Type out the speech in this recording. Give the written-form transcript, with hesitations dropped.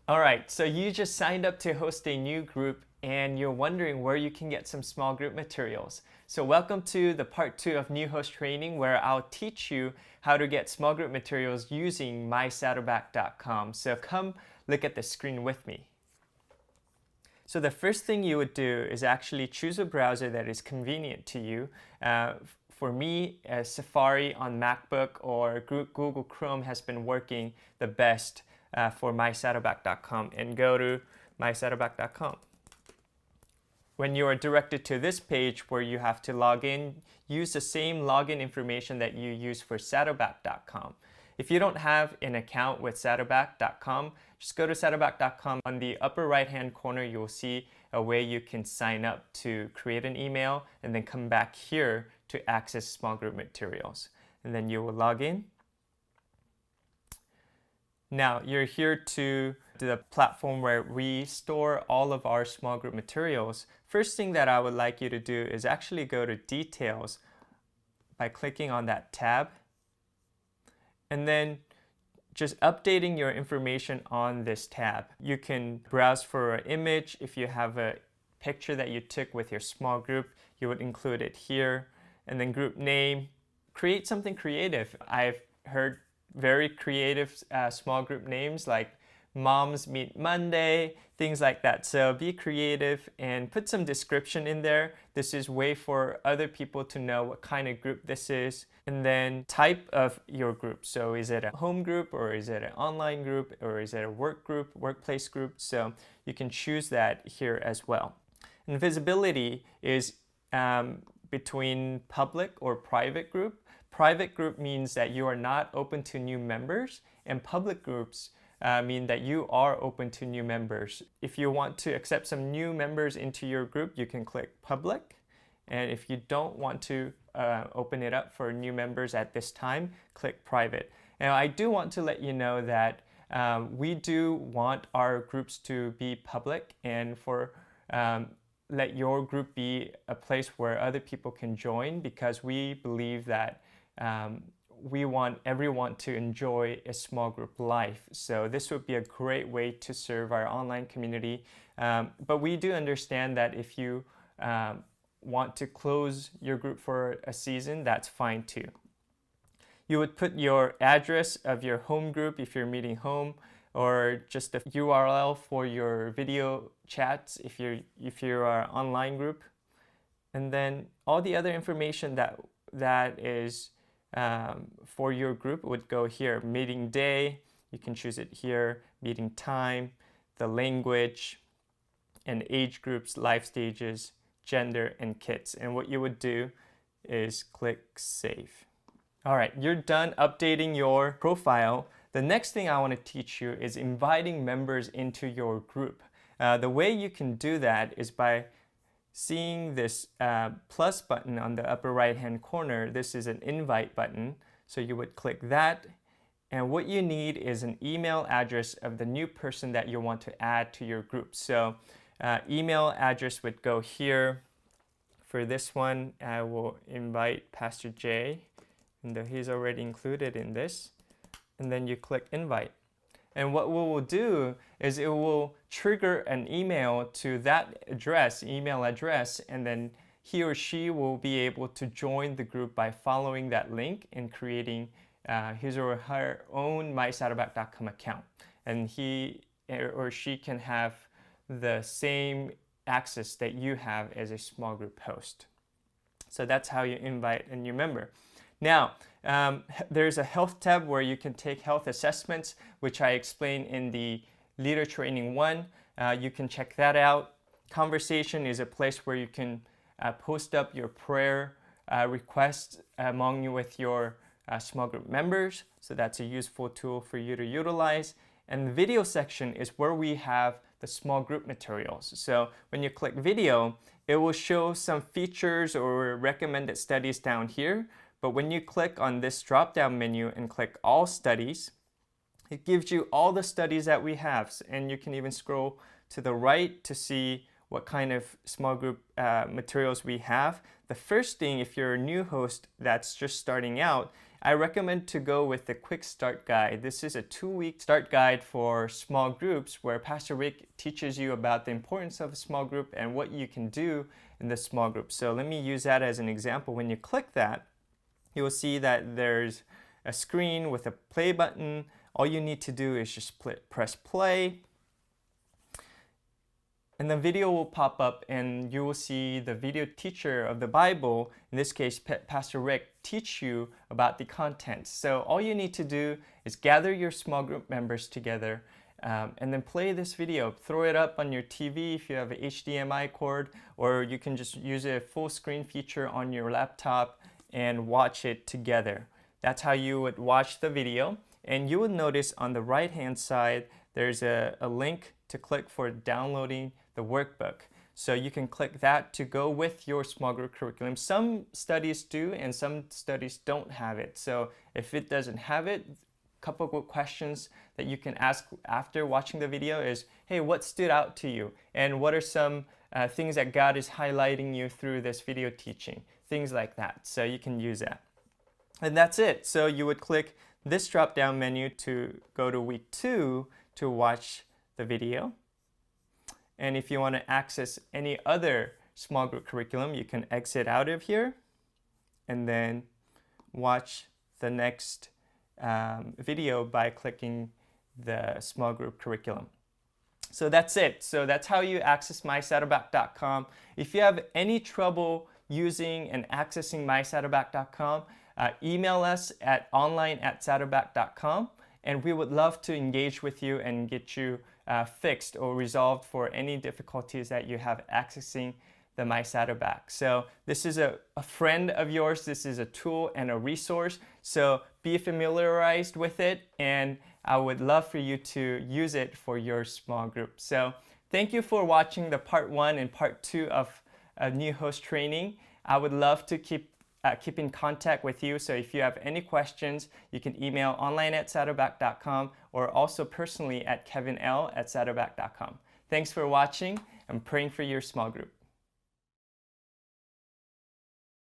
All right, so you just signed up to host a new group and you're wondering where you can get some small group materials. So welcome to the part 2 of new host training, where I'll teach you how to get small group materials using mysaddleback.com. So come look at the screen with me. So the first thing you would do is actually choose a browser that is convenient to you. For me, Safari on MacBook or Google Chrome has been working the best for mysaddleback.com, and go to mysaddleback.com. When you are directed to this page where you have to log in, use the same login information that you use for saddleback.com. If you don't have an account with saddleback.com, just go to saddleback.com. On the upper right hand corner, you'll see a way you can sign up to create an email and then come back here to access small group materials. And then you will log in. Now you're here to the platform where we store all of our small group materials. First thing that I would like you to do is actually go to details by clicking on that tab, and then just updating your information on this tab. You can browse for an image. If you have a picture that you took with your small group, you would include it here. And then group name, create something creative. I've heard very creative small group names like Moms Meet Monday, things like that. So be creative and put some description in there. This is way for other people to know what kind of group this is. And then type of your group. So is it a home group, or is it an online group, or is it a work group, workplace group? So you can choose that here as well. And visibility is between public or private group. Private group means that you are not open to new members, and public groups mean that you are open to new members. If you want to accept some new members into your group, you can click public. And if you don't want to open it up for new members at this time, click private. Now, I do want to let you know that we do want our groups to be public, and for let your group be a place where other people can join, because we believe that we want everyone to enjoy a small group life. So this would be a great way to serve our online community. But we do understand that if you want to close your group for a season, that's fine too. You would put your address of your home group if you're meeting home, or just a URL for your video chats if you're an online group. And then all the other information that is for your group would go here. Meeting day, you can choose it here. Meeting time, the language, and age groups, life stages, gender, and kids. And what you would do is click save. All right, you're done updating your profile. The next thing I want to teach you is inviting members into your group. The way you can do that is by seeing this plus button on the upper right hand corner. This is an invite button. So you would click that, and what you need is an email address of the new person that you want to add to your group. So email address would go here. For this one, I will invite Pastor Jay, and he's already included in this. And then you click invite. And what we will do is it will trigger an email to that email address, and then he or she will be able to join the group by following that link and creating his or her own mysaddleback.com account. And he or she can have the same access that you have as a small group host. So that's how you invite a new member. Now, there's a health tab where you can take health assessments, which I explained in the Leader Training 1. You can check that out. Conversation is a place where you can post up your prayer requests among you with your small group members. So that's a useful tool for you to utilize. And the video section is where we have the small group materials. So when you click video, it will show some features or recommended studies down here. But when you click on this drop-down menu and click all studies, it gives you all the studies that we have. And you can even scroll to the right to see what kind of small group materials we have. The first thing, if you're a new host that's just starting out, I recommend to go with the Quick Start Guide. This is a 2-week start guide for small groups where Pastor Rick teaches you about the importance of a small group and what you can do in the small group. So let me use that as an example. When you click that, you will see that there's a screen with a play button. All you need to do is just press play. And the video will pop up and you will see the video teacher of the Bible, in this case Pastor Rick, teach you about the contents. So all you need to do is gather your small group members together and then play this video. Throw it up on your TV if you have an HDMI cord, or you can just use a full screen feature on your laptop and watch it together. That's how you would watch the video. And you will notice on the right hand side there's a link to click for downloading the workbook. So you can click that to go with your small group curriculum. Some studies do and some studies don't have it. So if it doesn't have it, a couple of questions that you can ask after watching the video is, hey, what stood out to you? And what are some things that God is highlighting you through this video teaching? Things like that. So you can use that. And that's it. So you would click this drop-down menu to go to week 2 to watch the video. And if you want to access any other small group curriculum, you can exit out of here and then watch the next video by clicking the small group curriculum. So that's it. So that's how you access mysaddleback.com. If you have any trouble using and accessing mysaddleback.com, email us at online@saddleback.com, and we would love to engage with you and get you fixed or resolved for any difficulties that you have accessing the My Saddleback. So this is a friend of yours. This is a tool and a resource. So be familiarized with it, and I would love for you to use it for your small group. So thank you for watching the part 1 and part 2 of New Host Training. I would love to keep in contact with you. So if you have any questions, you can email online@saddleback.com or also personally at kevinl@saddleback.com. Thanks for watching. I'm praying for your small group.